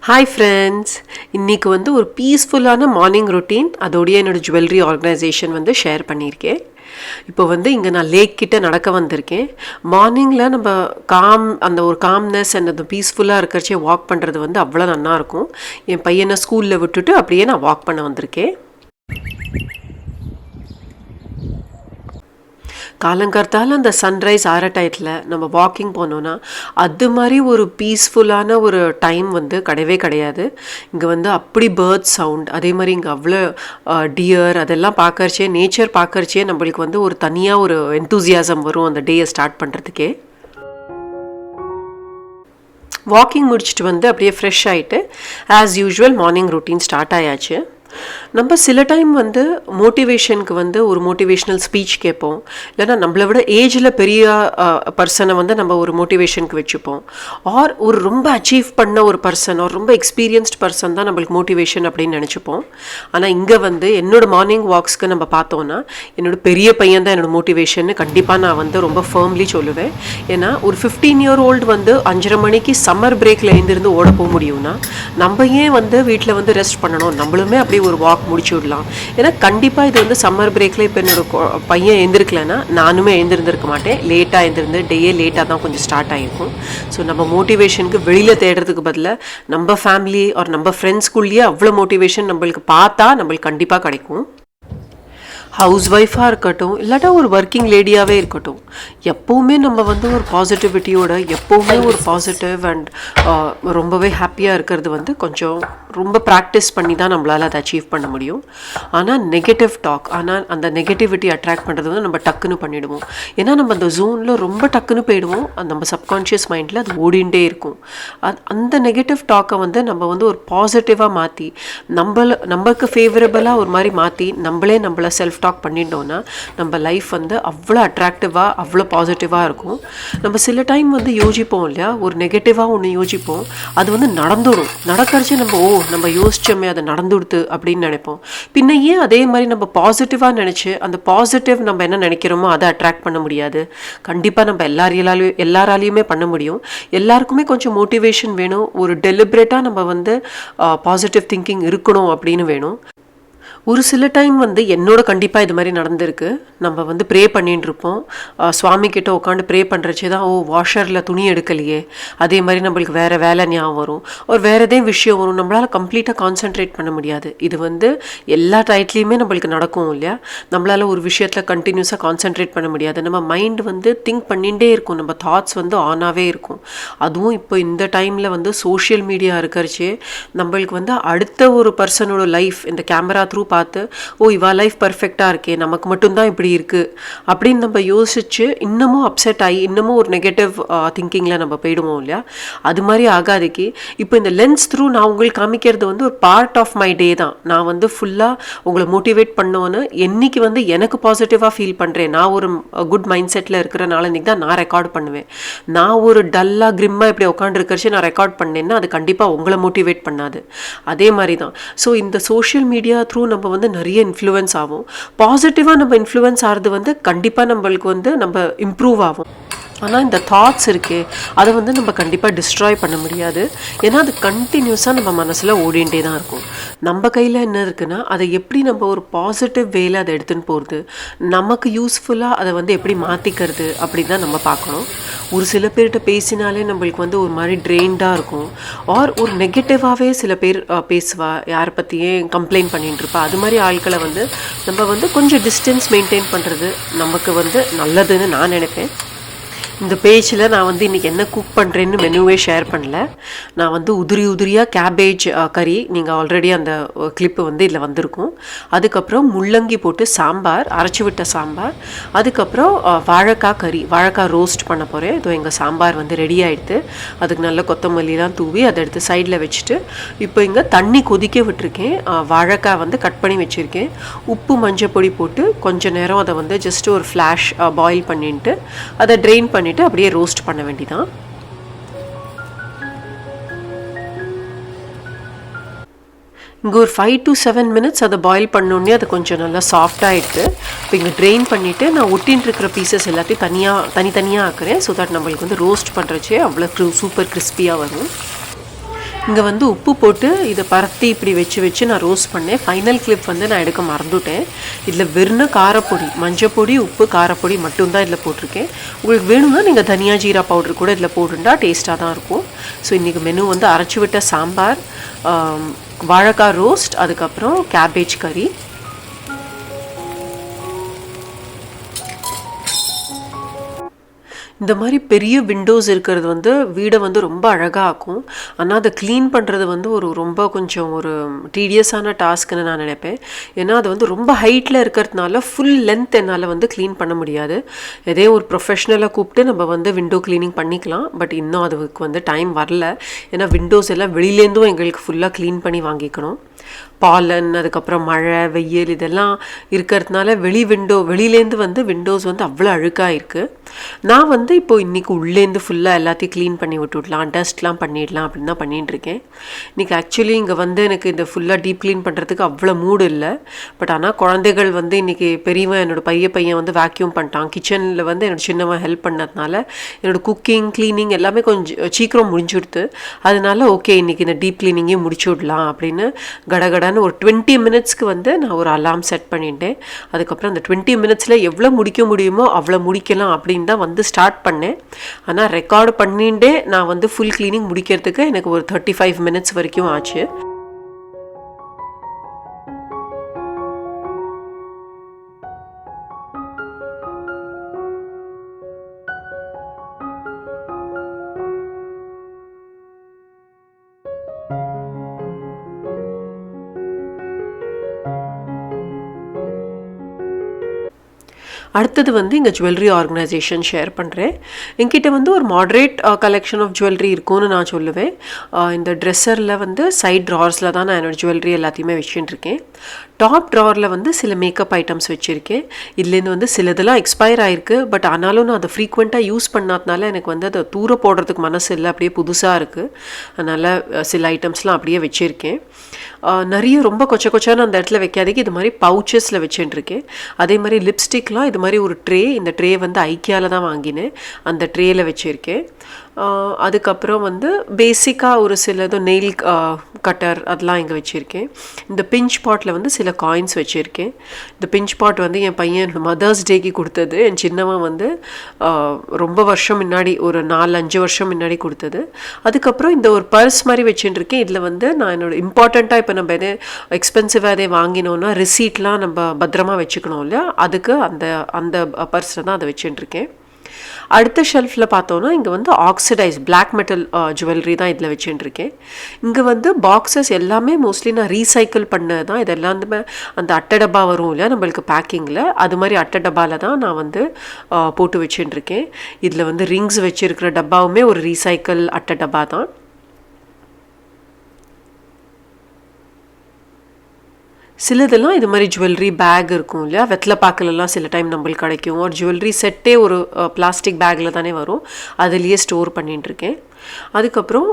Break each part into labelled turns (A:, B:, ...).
A: Hi friends, இன்றைக்கி வந்து ஒரு பீஸ்ஃபுல்லான மார்னிங் ரொட்டீன் அதோடைய என்னோடய ஜுவல்லரி ஆர்கனைசேஷன் வந்து ஷேர் பண்ணியிருக்கேன். இப்போ வந்து இங்கே நான் லேக் கிட்ட நடக்க வந்திருக்கேன். மார்னிங்கில் நம்ம அந்த ஒரு காம்னஸ் அண்ட் அந்த பீஸ்ஃபுல்லாக இருக்கிறச்சே வாக் பண்ணுறது வந்து அவ்வளோ நல்லாயிருக்கும். என் பையனை ஸ்கூலில் விட்டுட்டு அப்படியே நான் வாக் பண்ண வந்திருக்கேன். காலங்கார்த்தால் அந்த சன்ரைஸ் ஆகிற டயத்தில் நம்ம வாக்கிங் போனோன்னா அது மாதிரி ஒரு பீஸ்ஃபுல்லான ஒரு டைம் வந்து கிடையவே கிடையாது. இங்கே வந்து அப்படி பேர்ட் சவுண்ட், அதே மாதிரி இங்கே அவ்வளோ டியர் அதெல்லாம் பார்க்கறச்சே, நேச்சர் பார்க்கறச்சே நம்மளுக்கு வந்து ஒரு தனியாக ஒரு என்தூசியாசம் வரும் அந்த டேயை ஸ்டார்ட் பண்ணுறதுக்கே. வாக்கிங் முடிச்சுட்டு வந்து அப்படியே ஃப்ரெஷ் ஆகிட்டு as usual morning routine start ஆயாச்சு. நம்ம சில டைம் வந்து மோட்டிவேஷனுக்கு வந்து ஒரு மோட்டிவேஷ்னல் ஸ்பீச் கேட்போம், இல்லைனா நம்மளை விட ஏஜில் பெரிய பர்சனை வந்து நம்ம ஒரு மோட்டிவேஷனுக்கு வச்சுப்போம். ஆர் ஒரு ரொம்ப அச்சீவ் பண்ண ஒரு பர்சன் ஆர் ரொம்ப எக்ஸ்பீரியன்ஸ்ட் பர்சன் தான் நம்மளுக்கு மோட்டிவேஷன் அப்படின்னு நினச்சிப்போம். ஆனால் இங்கே வந்து என்னோடய மார்னிங் வாக்ஸ்க்கு நம்ம பார்த்தோன்னா என்னோடய பெரிய பையன் தான் என்னோடய மோட்டிவேஷன் கண்டிப்பாக நான் வந்து ரொம்ப ஃபர்ம்லி சொல்லுவேன். ஏன்னா ஒரு 15 year old வந்து 5:30 மணிக்கு சம்மர் பிரேக்கில் எழுந்திருந்து ஓட போக முடியும்னா நம்ம ஏன் வந்து வீட்டில் வந்து ரெஸ்ட் பண்ணணும், நம்மளுமே அப்படி ஒரு வாக் முடிச்சு விடலாம். ஏன்னா கண்டிப்பாக இது வந்து சம்மர் பிரேக்கில் இப்போ என்னோட பையன் எழுந்திருக்கலைன்னா நானுமே எழுந்திருந்திருக்க மாட்டேன். லேட்டாக எழுந்திருந்து டேயே லேட்டாக தான் கொஞ்சம் ஸ்டார்ட் ஆகிருக்கும். ஸோ நம்ம மோட்டிவேஷனுக்கு வெளியில் தேடுறதுக்கு பதிலாக நம்ம ஃபேமிலி ஆர் நம்ம ஃப்ரெண்ட்ஸ்குள்ளேயே அவ்வளோ மோட்டிவேஷன் நம்மளுக்கு பார்த்தா நம்மளுக்கு கண்டிப்பாக கிடைக்கும். ஹவுஸ் ஒய்ஃபாக இருக்கட்டும், இல்லாட்டா ஒரு ஒர்க்கிங் லேடியாகவே இருக்கட்டும், எப்போவுமே நம்ம வந்து ஒரு பாசிட்டிவிட்டியோட எப்போவுமே ஒரு பாசிட்டிவ் அண்ட் ரொம்பவே ஹாப்பியாக இருக்கிறது வந்து கொஞ்சம் ரொம்ப ப்ராக்டிஸ் பண்ணி தான் நம்மளால் அதை அச்சீவ் பண்ண முடியும். ஆனால் நெகட்டிவ் டாக், ஆனால் அந்த நெகட்டிவிட்டி அட்ராக்ட் பண்ணுறது வந்து நம்ம டக்குன்னு பண்ணிவிடுவோம். ஏன்னா நம்ம அந்த ஜோனில் ரொம்ப டக்குன்னு போயிடுவோம். அது நம்ம சப்கான்ஷியஸ் மைண்டில் அது ஓடிண்டே இருக்கும். அந்த நெகட்டிவ் டாக்கை வந்து நம்ம வந்து ஒரு பாசிட்டிவாக மாற்றி நம்மளுக்கு ஃபேவரபுளாக ஒரு மாதிரி மாற்றி நம்மளை செல்ஃப் டாக் பண்ணிட்டோன்னா நம்ம லைஃப் வந்து அவ்வளோ அட்ராக்டிவாக அவ்வளோ பாசிட்டிவாக இருக்கும். நம்ம சில டைம் வந்து யோசிப்போம் இல்லையா, ஒரு நெகட்டிவாக ஒன்று யோசிப்போம், அது வந்து நடந்துடும். நடக்கிறச்சே நம்ம யோசிச்சோமே அது நடந்துடுது அப்படின்னு நினைப்போம். பின்ன ஏன் அதே மாதிரி நம்ம பாசிட்டிவாக நினச்சி அந்த பாசிட்டிவ் நம்ம என்ன நினைக்கிறோமோ அதை அட்ராக்ட் பண்ண முடியாது? கண்டிப்பாக நம்ம எல்லாராலையுமே பண்ண முடியும். எல்லாருக்குமே கொஞ்சம் மோட்டிவேஷன் வேணும். ஒரு டெலிபரேட்டாக நம்ம வந்து பாசிட்டிவ் திங்கிங் இருக்கணும் அப்படின்னு வேணும். ஒரு சில டைம் வந்து என்னோட கண்டிப்பாக இது மாதிரி நடந்திருக்கு. நம்ம வந்து ப்ரே பண்ணிட்டு இருப்போம், சுவாமி கிட்ட உட்காந்து ப்ரே பண்ணுறச்சே தான் வாஷரில் துணி எடுக்கலையே, அதே மாதிரி நம்மளுக்கு வேறு வேலை ஞாபகம் வரும், ஒரு வேறு எதே விஷயம் வரும், நம்மளால் கம்ப்ளீட்டாக கான்சென்ட்ரேட் பண்ண முடியாது. இது வந்து எல்லா டைட்லேயுமே நம்மளுக்கு நடக்கும் இல்லையா. நம்மளால் ஒரு விஷயத்தில் கண்டினியூஸாக கான்சென்ட்ரேட் பண்ண முடியாது. நம்ம மைண்ட் வந்து திங்க் பண்ணிகிட்டே இருக்கும், நம்ம தாட்ஸ் வந்து ஆனாகவே இருக்கும். அதுவும் இப்போ இந்த டைமில் வந்து சோஷியல் மீடியா இருக்கிறச்சே நம்மளுக்கு வந்து அடுத்த ஒரு பர்சனோட லைஃப் இந்த கேமரா த்ரூ பார்த்து இவா லைஃப் பர்ஃபெக்டாக இருக்கே, நமக்கு மட்டும்தான் இப்படி இருக்குது அப்படின்னு நம்ம யோசிச்சு இன்னமும் அப்செட் ஆகி இன்னமும் ஒரு நெகட்டிவ் திங்கிங்கில் நம்ம போயிடுவோம் இல்லையா. அது மாதிரி ஆகாதுக்கு இப்போ இந்த லென்ஸ் த்ரூ நான் உங்களுக்கு காமிக்கிறது வந்து ஒரு பார்ட் ஆஃப் மை டே தான். நான் வந்து ஃபுல்லாக உங்களை மோட்டிவேட் பண்ணோன்னு என்னைக்கு வந்து எனக்கு பாசிட்டிவாக ஃபீல் பண்ணுறேன், நான் ஒரு குட் மைண்ட் செட்டில் இருக்கிறனால இன்றைக்கி தான் நான் ரெக்கார்ட் பண்ணுவேன். நான் ஒரு டல்லாக கிரிம்மாக இப்படி உட்காந்துருக்கிறச்சு நான் ரெக்கார்ட் பண்ணேன்னா அது கண்டிப்பாக உங்களை மோட்டிவேட் பண்ணாது. அதே மாதிரி தான். ஸோ இந்த சோஷியல் மீடியா த்ரூ நம்ம வந்து நிறைய இன்ஃப்ளூயன்ஸ் ஆகும். பாசிட்டிவாக நம்ம இன்ஃப்ளூயன்ஸ் ஆகிறது வந்து கண்டிப்பாக நம்மளுக்கு வந்து நம்ம இம்ப்ரூவ் ஆகும். ஆனால் இந்த தாட்ஸ் இருக்கே அதை வந்து நம்ம கண்டிப்பாக டிஸ்ட்ராய் பண்ண முடியாது. ஏன்னா அது கண்டினியூஸாக நம்ம மனசில் ஓடிண்டே தான் இருக்கும். நம்ம கையில் என்ன இருக்குன்னா அதை எப்படி நம்ம ஒரு பாசிட்டிவ் வேல அதை எடுத்துன்னு போகிறது, நமக்கு யூஸ்ஃபுல்லாக அதை வந்து எப்படி மாற்றிக்கிறது அப்படின்னு தான் நம்ம பார்க்கணும். ஒரு சில பேர்கிட்ட பேசினாலே நம்மளுக்கு வந்து ஒரு மாதிரி ட்ரெயின்டாக இருக்கும். ஆர் ஒரு நெகட்டிவாகவே சில பேர் பேசுவா, யாரை பற்றியே கம்ப்ளைண்ட் பண்ணிட்டு இருப்பா. அது மாதிரி ஆட்களை வந்து நம்ம வந்து கொஞ்சம் டிஸ்டன்ஸ் மெயின்டைன் பண்ணுறது நமக்கு வந்து நல்லதுன்னு நான் நினைப்பேன். இந்த பேஜில் நான் வந்து இன்றைக்கி என்ன குக் பண்ணுறேன்னு மெனுவே ஷேர் பண்ணல. நான் வந்து உதிரியாக கேபேஜ் கறி, நீங்கள் ஆல்ரெடி அந்த கிளிப்பு வந்து இதில் வந்திருக்கும். அதுக்கப்புறம் முள்ளங்கி போட்டு சாம்பார், அரைச்சி விட்ட சாம்பார். அதுக்கப்புறம் வாழைக்காய் கறி, வாழைக்காய் ரோஸ்ட் பண்ண போகிறேன். இதோ எங்கள் சாம்பார் வந்து ரெடி ஆகிடுது. அதுக்கு நல்ல கொத்தமல்லிலாம் தூவி அதை எடுத்து சைடில் வச்சுட்டு இப்போ இங்கே தண்ணி கொதிக்க விட்டுருக்கேன். வாழைக்காய் வந்து கட் பண்ணி வச்சுருக்கேன். உப்பு மஞ்சள் பொடி போட்டு கொஞ்சம் நேரம் அதை வந்து ஜஸ்ட் ஒரு ஃப்ளாஷ் பாயில் பண்ணிட்டு அதை ட்ரெயின் பண்ணிவிட்டு அப்படியே ரோஸ்ட் பண்ண வேண்டிதான். இங்கே ஒரு 5 to 7 minutes அதை பாயில் பண்ணோடனே அது கொஞ்சம் நல்லா சாஃப்டாகிட்டு இப்போ இங்கே ட்ரெயின் பண்ணிவிட்டு நான் ஒட்டின்னு இருக்கிற பீசஸ் எல்லாத்தையும் தனித்தனியாக ஆக்குறேன். ஸோ தட் நம்மளுக்கு வந்து ரோஸ்ட் பண்ணுறச்சே அவ்வளோ சூப்பர் கிறிஸ்பியாக வரும். இங்கே வந்து உப்பு போட்டு இதை பரத்தி இப்படி வச்சு நான் ரோஸ்ட் பண்ணேன். ஃபைனல் கிளிப் வந்து நான் எடுக்க மறந்துவிட்டேன். இதில் வெறும் காரப்பொடி, மஞ்சப்பொடி, உப்பு, காரப்பொடி மட்டும்தான் இதில் போட்டிருக்கேன். உங்களுக்கு வேணும்னா நீங்கள் தனியா ஜீரா பவுடர் கூட இதில் போட்டுட்டா டேஸ்ட்டாக தான் இருக்கும். ஸோ இன்றைக்கி மெனு வந்து அரைச்சி விட்ட சாம்பார், வாழைக்காய் ரோஸ்ட், அதுக்கப்புறம் கேபேஜ் கறி. இந்த மாதிரி பெரிய விண்டோஸ் இருக்கிறது வந்து வீடை வந்து ரொம்ப அழகாக ஆக்கும். ஆனால் அதை க்ளீன் பண்ணுறது வந்து ரொம்ப கொஞ்சம் ஒரு டீடியஸான டாஸ்க்குன்னு நான் நினைப்பேன். ஏன்னா அது வந்து ரொம்ப ஹைட்டில் இருக்கிறதுனால ஃபுல் லென்த் என்னால் வந்து க்ளீன் பண்ண முடியாது. இதே ஒரு ப்ரொஃபஷ்னலை கூப்பிட்டு நம்ம வந்து விண்டோ க்ளீனிங் பண்ணிக்கலாம். பட் இன்னும் அதுக்கு வந்து டைம் வரல. ஏன்னா விண்டோஸ் எல்லாம் வெளியிலேருந்தும் எங்களுக்கு ஃபுல்லாக க்ளீன் பண்ணி வாங்கிக்கணும். பாலன், அதுக்கப்புறம் மழை, வெயில் இதெல்லாம் இருக்கிறதுனால வெளியிலேருந்து வந்து விண்டோஸ் வந்து அவ்வளோ அழுக்காக இருக்குது. நான் வந்து இப்போது இன்றைக்கி உள்ளேருந்து ஃபுல்லாக எல்லாத்தையும் க்ளீன் பண்ணி விட்டுவிடலாம், டஸ்ட்லாம் பண்ணிடலாம் அப்படின்னு தான் பண்ணிகிட்ருக்கேன். இன்றைக்கி ஆக்சுவலி இங்கே வந்து எனக்கு இந்த ஃபுல்லாக டீப் க்ளீன் பண்ணுறதுக்கு அவ்வளோ மூடு இல்லை. பட் ஆனால் குழந்தைகள் வந்து இன்றைக்கி பெரியவன் என்னோடய பையன் வந்து வேக்யூம் பண்ணிட்டான். கிச்சனில் வந்து என்னோடய சின்னவன் ஹெல்ப் பண்ணதுனால என்னோடய குக்கிங், க்ளீனிங் எல்லாமே கொஞ்சம் சீக்கிரம் முடிஞ்சுடுது. அதனால ஓகே இன்றைக்கி இந்த டீப் க்ளீனிங்கே முடிச்சு விடலாம் அப்படின்னு கடகடான்னு ஒரு 20 மினிட்ஸ்க்கு வந்து நான் ஒரு அலார்ம் செட் பண்ணிட்டேன். அதுக்கப்புறம் அந்த 20 மினிட்ஸில் எவ்வளோ முடிக்க முடியுமோ அவ்வளோ முடிக்கலாம் அப்படின்னு தான் வந்து ஸ்டார்ட் பண்ணேன். ஆனால் ரெக்கார்டு பண்ணிட்டே நான் வந்து ஃபுல் க்ளீனிங் முடிக்கிறதுக்கு எனக்கு ஒரு 35 மினிட்ஸ் வரைக்கும் ஆச்சு. அடுத்தது வந்து இங்கே ஜுவல்லரி ஆர்கனைசேஷன் ஷேர் பண்ணுறேன். என்கிட்ட வந்து ஒரு மாட்ரேட் கலெக்ஷன் ஆஃப் ஜுவல்லரி இருக்கும்னு நான் சொல்லுவேன். இந்த ட்ரெஸ்ஸரில் வந்து சைட் ட்ரார்ஸில் தான் நான் என்னோடய ஜுவல்லரி எல்லாத்தையுமே வச்சுட்டுருக்கேன். டாப் ட்ராரில் வந்து சில மேக்கப் ஐட்டம்ஸ் வச்சுருக்கேன். இதுலேருந்து வந்து சிலதெல்லாம் எக்ஸ்பயர் ஆகிருக்கு. பட் ஆனாலும் நான் அதை ஃப்ரீக்வெண்ட்டாக யூஸ் பண்ணாதனால எனக்கு வந்து அதை தூர போடுறதுக்கு மனசு இல்லை, அப்படியே புதுசாக இருக்குது. அதனால் சில ஐட்டம்ஸ்லாம் அப்படியே வச்சுருக்கேன். நிறைய ரொம்ப கொச்சான அந்த இடத்துல வைக்காதீங்க. இது மாதிரி பவுச்சஸில் வச்சுட்டுருக்கேன். அதே மாதிரி லிப்ஸ்டிக்லாம் இது மாதிரி ஒரு ட்ரே, இந்த ட்ரே வந்து ஐக்கியாவில் தான் வாங்கினேன். அந்த ட்ரேயில் வச்சுருக்கேன். அதுக்கப்புறம் வந்து பேசிக்காக ஒரு சிலது நெயில் கட்டர் அதெல்லாம் இங்கே வச்சுருக்கேன். இந்த பிஞ்ச் பாட்டில் வந்து சில காயின்ஸ் வச்சுருக்கேன். இந்த பிஞ்ச் பாட் வந்து என் பையன் மதர்ஸ் டேக்கு கொடுத்தது. என் சின்னவன் வந்து ரொம்ப வருஷம் முன்னாடி, ஒரு 4-5 வருஷம் முன்னாடி கொடுத்தது. அதுக்கப்புறம் இந்த ஒரு பர்ஸ் மாதிரி வச்சுட்டுருக்கேன். இதில் வந்து நான் என்னோடய இம்பார்ட்டண்ட்டாக இப்போ நம்ம எதே எக்ஸ்பென்சிவாக எதே வாங்கினோன்னா ரிசீட்லாம் நம்ம பத்திரமா வச்சுக்கணும் இல்லையா, அதுக்கு அந்த பர்ஸில் தான் அதை வச்சுட்டுருக்கேன். அடுத்த ஷெல்ஃபில் பார்த்தோன்னா இங்கே வந்து ஆக்சிடைஸ் பிளாக் மெட்டல் ஜுவல்லரி தான் இதில் வச்சுட்டுருக்கேன். இங்கே வந்து பாக்ஸஸ் எல்லாமே மோஸ்ட்லி நான் ரீசைக்கிள் பண்ணது தான். இது எல்லாமே அந்த அட்டை டப்பா வரும் இல்லையா நம்மளுக்கு பேக்கிங்கில், அது மாதிரி அட்டை டப்பாவில் தான் நான் வந்து போட்டு வச்சுட்டுருக்கேன். இதில் வந்து ரிங்ஸ் வச்சுருக்கிற டப்பாவுமே ஒரு ரீசைக்கிள் அட்டை டப்பா தான். சிலதெல்லாம் இது மாதிரி ஜுவல்லரி பேக் இருக்கும் இல்லையா, வெத்தலை பாக்கிலெல்லாம் சில டைம் நம்மளுக்கு கிடைக்கும். ஒரு ஜுவல்லரி செட்டே ஒரு பிளாஸ்டிக் பேக்கில் தானே வரும், அதுலேயே ஸ்டோர் பண்ணிட்டுருக்கேன். அதுக்கப்புறம்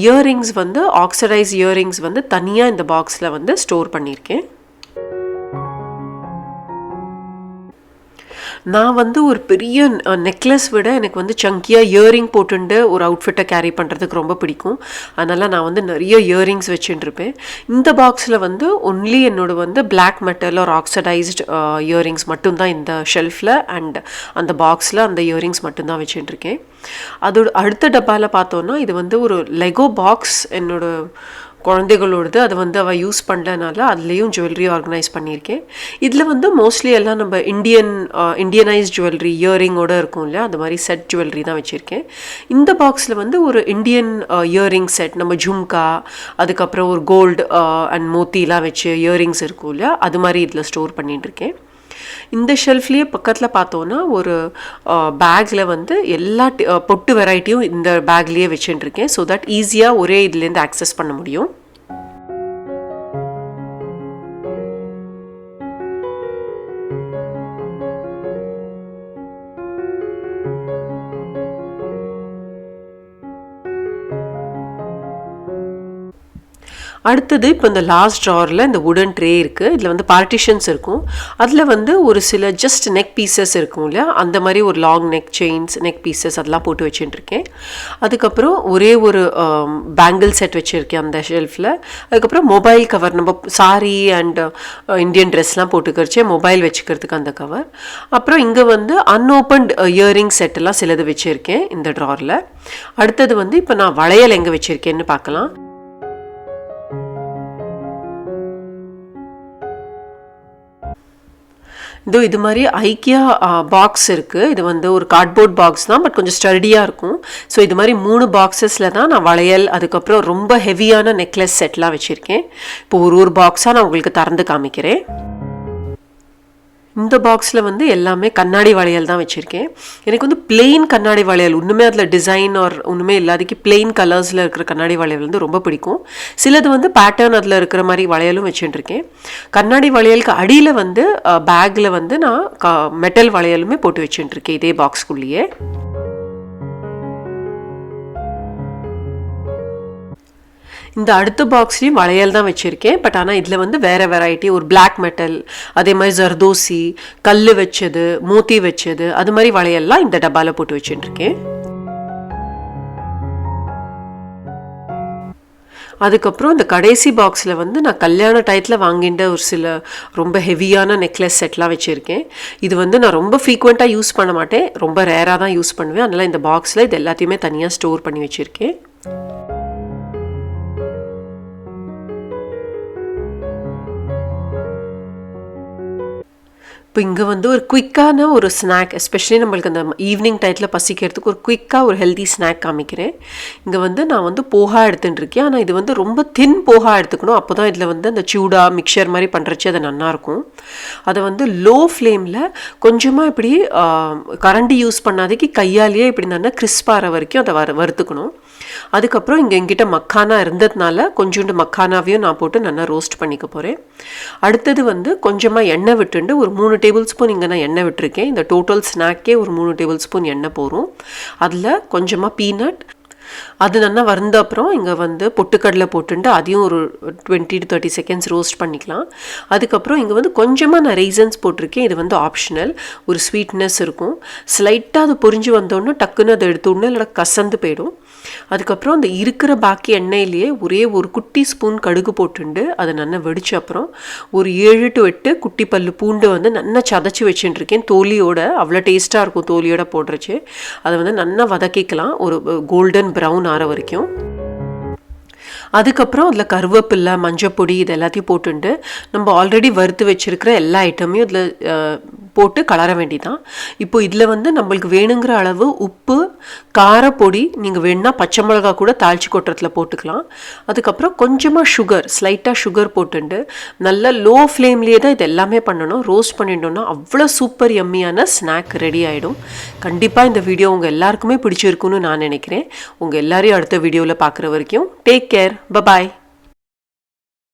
A: இயரிங்ஸ் வந்து ஆக்சிடைஸ் இயரிங்ஸ் வந்து தனியாக இந்த பாக்ஸில் வந்து ஸ்டோர் பண்ணியிருக்கேன். நான் வந்து ஒரு பெரிய நெக்லஸ் விட எனக்கு வந்து சங்கியாக இயரிங் போட்டுண்டு ஒரு அவுட்ஃபிட்டை கேரி பண்ணுறதுக்கு ரொம்ப பிடிக்கும். அதனால் நான் வந்து நிறைய இயரிங்ஸ் வச்சுட்டுருப்பேன். இந்த பாக்ஸில் வந்து ஒன்லி என்னோடய வந்து பிளாக் மெட்டல் ஒரு ஆக்சிடைஸ்ட் இயரிங்ஸ் மட்டும்தான் இந்த ஷெல்ஃபில் அண்ட் அந்த பாக்ஸில் அந்த இயரிங்ஸ் மட்டும்தான் வச்சுட்டுருக்கேன். அதோட அடுத்த டப்பாவில் பார்த்தோன்னா இது வந்து ஒரு லெகோ பாக்ஸ் என்னோடய குழந்தைகளோடது. அதை வந்து அவள் யூஸ் பண்ணலனால அதுலேயும் ஜுவல்லரி ஆர்கனைஸ் பண்ணியிருக்கேன். இதில் வந்து மோஸ்ட்லி எல்லாம் நம்ம இண்டியனைஸ் ஜுவல்லரி இயரிங்கோடு இருக்கும் இல்லையா, அது மாதிரி செட் ஜுவல்லரி தான் வச்சுருக்கேன். இந்த பாக்ஸில் வந்து ஒரு இண்டியன் இயரிங் செட், நம்ம ஜும்கா, அதுக்கப்புறம் ஒரு கோல்டு அண்ட் மோத்திலாம் வச்சு இயரிங்ஸ் இருக்கும் இல்லையா, அது மாதிரி இதில் ஸ்டோர் பண்ணிட்டுருக்கேன். இந்த ஷெல்ஃப்லேயே பக்கத்தில் பார்த்தோன்னா ஒரு பேக்கில் வந்து எல்லா பொட்டு வெரைட்டியும் இந்த பேக்லேயே வச்சுட்டுருக்கேன். ஸோ தட் ஈஸியாக ஒரே இதுலேருந்து ஆக்சஸ் பண்ண முடியும். அடுத்தது இப்போ இந்த லாஸ்ட் ட்ராரில் இந்த வுடன் ட்ரே இருக்குது. இதில் வந்து பார்ட்டிஷன்ஸ் இருக்கும். அதில் வந்து ஒரு சில ஜஸ்ட் நெக் பீசஸ் இருக்கும் இல்லையா, அந்த மாதிரி ஒரு long neck chains, neck pieces அதெல்லாம் போட்டு வச்சுட்டுருக்கேன். அதுக்கப்புறம் ஒரே ஒரு பேங்கிள் செட் வச்சுருக்கேன் அந்த ஷெல்ஃபில். அதுக்கப்புறம் மொபைல் கவர், நம்ம சாரி அண்ட் இந்தியன் ட்ரெஸ்லாம் போட்டுக்கிறச்சே மொபைல் வச்சுக்கிறதுக்கு அந்த கவர். அப்புறம் இங்கே வந்து அன்ஓப்பன்ட் இயரிங் செட்டெல்லாம் சிலது வச்சுருக்கேன் இந்த ட்ராரில். அடுத்தது வந்து இப்போ நான் வளையல் எங்கே வச்சுருக்கேன்னு பார்க்கலாம். இது மாதிரி ஐக்கியா பாக்ஸ் இருக்குது. இது வந்து ஒரு கார்ட்போர்ட் பாக்ஸ் தான், பட் கொஞ்சம் ஸ்டடியாக இருக்கும். ஸோ இது மாதிரி 3 பாக்ஸஸில் தான் நான் வளையல், அதுக்கப்புறம் ரொம்ப ஹெவியான நெக்லஸ் செட்லாம் வச்சுருக்கேன். இப்போ ஒரு பாக்ஸாக நான் உங்களுக்கு திறந்து காமிக்கிறேன். இந்த பாக்ஸில் வந்து எல்லாமே கண்ணாடி வளையல் தான் வச்சுருக்கேன். எனக்கு வந்து பிளெயின் கண்ணாடி வளையல், ஒன்றுமே அதில் டிசைன் ஆர் ஒன்றுமே இல்லாதக்கு பிளெயின் கலர்ஸில் இருக்கிற கண்ணாடி வளையல் வந்து ரொம்ப பிடிக்கும். சிலது வந்து பேட்டர்ன் அதில் இருக்கிற மாதிரி வளையலும் வச்சுட்டுருக்கேன். கண்ணாடி வளையலுக்கு அடியில் வந்து பேக்கில் வந்து நான் மெட்டல் வளையலுமே போட்டு வச்சுட்டுருக்கேன் இதே பாக்ஸ்குள்ளேயே. இந்த அடுத்த பாக்ஸ்லேயும் வளையல் தான் வச்சுருக்கேன். பட் ஆனால் இதில் வந்து வேறு வெரைட்டி, ஒரு பிளாக் மெட்டல், அதே மாதிரி ஜர்தோசி, கல் வச்சது, மோத்தி வச்சது, அது மாதிரி வளையல்லாம் இந்த டப்பாவில் போட்டு வச்சுட்டுருக்கேன். அதுக்கப்புறம் இந்த கடைசி பாக்ஸில் வந்து நான் கல்யாண டயத்தில் வாங்கிட்ட ஒரு சில ரொம்ப ஹெவியான நெக்லஸ் செட்லாம் வச்சுருக்கேன். இது வந்து நான் ரொம்ப ஃப்ரீக்வெண்ட்டாக யூஸ் பண்ண மாட்டேன், ரொம்ப ரேராக தான் யூஸ் பண்ணுவேன். அதனால் இந்த பாக்ஸில் இது எல்லாத்தையுமே தனியாக ஸ்டோர் பண்ணி வச்சுருக்கேன். இப்போ இங்கே வந்து ஒரு குயிக்கான ஒரு ஸ்நாக், எஸ்பெஷலி நம்மளுக்கு அந்த ஈவினிங் டயத்தில் பசிக்கிறதுக்கு ஒரு குயிக்காக ஒரு ஹெல்தி ஸ்நாக் காமிக்கிறேன். இங்கே வந்து நான் வந்து போஹா எடுத்துட்டுருக்கேன். ஆனால் இது வந்து ரொம்ப தின் போஹா எடுத்துக்கணும். அப்போ தான் இதில் வந்து அந்த சூடா மிக்சர் மாதிரி பண்ணுறச்சு அது நல்லாயிருக்கும். அதை வந்து லோ ஃப்ளேமில் கொஞ்சமாக இப்படி கரண்டி யூஸ் பண்ணாதக்கு கையாலேயே இப்படி நல்லா கிறிஸ்பாகிற வரைக்கும் அதை வறுத்துக்கணும். அதுக்கப்புறம் இங்கே எங்கிட்ட மக்கானா இருந்ததுனால கொஞ்சோண்டு மக்கானாவையும் நான் போட்டு நல்லா ரோஸ்ட் பண்ணிக்க போகிறேன். அடுத்தது வந்து கொஞ்சமாக எண்ணெய் விட்டுண்டு ஒரு 3 டேபிள் ஸ்பூன் இங்கே நான் எண்ணெய் விட்டுருக்கேன். இந்த டோட்டல் ஸ்நாக்கே ஒரு 3 டேபிள் ஸ்பூன் எண்ணெய் போகும். அதில் கொஞ்சமாக பீனட், அது நல்லா வந்த அப்புறம் இங்கே வந்து பொட்டுக்கடலை போட்டுட்டு அதையும் ஒரு 20 to 30 செகண்ட்ஸ் ரோஸ்ட் பண்ணிக்கலாம். அதுக்கப்புறம் இங்கே வந்து கொஞ்சமாக நான் ரீசன்ஸ் போட்டிருக்கேன். இது வந்து ஆப்ஷனல், ஒரு ஸ்வீட்னஸ் இருக்கும். ஸ்லைட்டாக அது பொரிஞ்சு வந்தோடனே டக்குன்னு அதை எடுத்தோடனே இல்லை கசந்து போயிடும். அதுக்கப்புறம் அந்த இருக்கிற பாக்கி எண்ணெயிலேயே ஒரே ஒரு குட்டி ஸ்பூன் கடுகு போட்டுண்டு அதை நல்லா வெடிச்ச அப்புறம் ஒரு 7 to 8 குட்டி பல்லு பூண்டு வந்து நல்லா சதைச்சி வச்சுட்டுருக்கேன் தோலியோட. அவ்வளோ டேஸ்ட்டாக இருக்கும் தோலியோட போடுறச்சு. அதை வந்து நல்லா வதக்கிக்கலாம் ஒரு கோல்டன் ப்ரௌன் ஆற வரைக்கும். அதுக்கப்புறம் அதில் கருவேப்பில்லை, மஞ்சப்பொடி இது எல்லாத்தையும் போட்டுண்டு நம்ம ஆல்ரெடி வறுத்து வச்சுருக்கிற எல்லா ஐட்டமையும் இதில் போட்டு கலர வேண்டிதான். இப்போ இதில் வந்து நம்மளுக்கு வேணுங்கிற அளவு உப்பு, காரப்பொடி, நீங்கள் வேணுன்னா பச்சை மிளகா கூட தாளிச்சு கொட்டுறதுல போட்டுக்கலாம். அதுக்கப்புறம் கொஞ்சமாக சுகர், ஸ்லைட்டாக சுகர் போட்டுண்டு நல்லா லோ ஃப்ளேம்லேயே தான் இது எல்லாமே பண்ணணும். ரோஸ்ட் பண்ணிட்டோம்னா அவ்வளோ சூப்பர் எம்மியான ஸ்நாக் ரெடி ஆகிடும். கண்டிப்பாக இந்த வீடியோ உங்கள் எல்லாருக்குமே பிடிச்சிருக்குன்னு நான் நினைக்கிறேன். உங்கள் எல்லாரையும் அடுத்த வீடியோவில் பார்க்குற வரைக்கும் டேக் கேர். Bye-bye.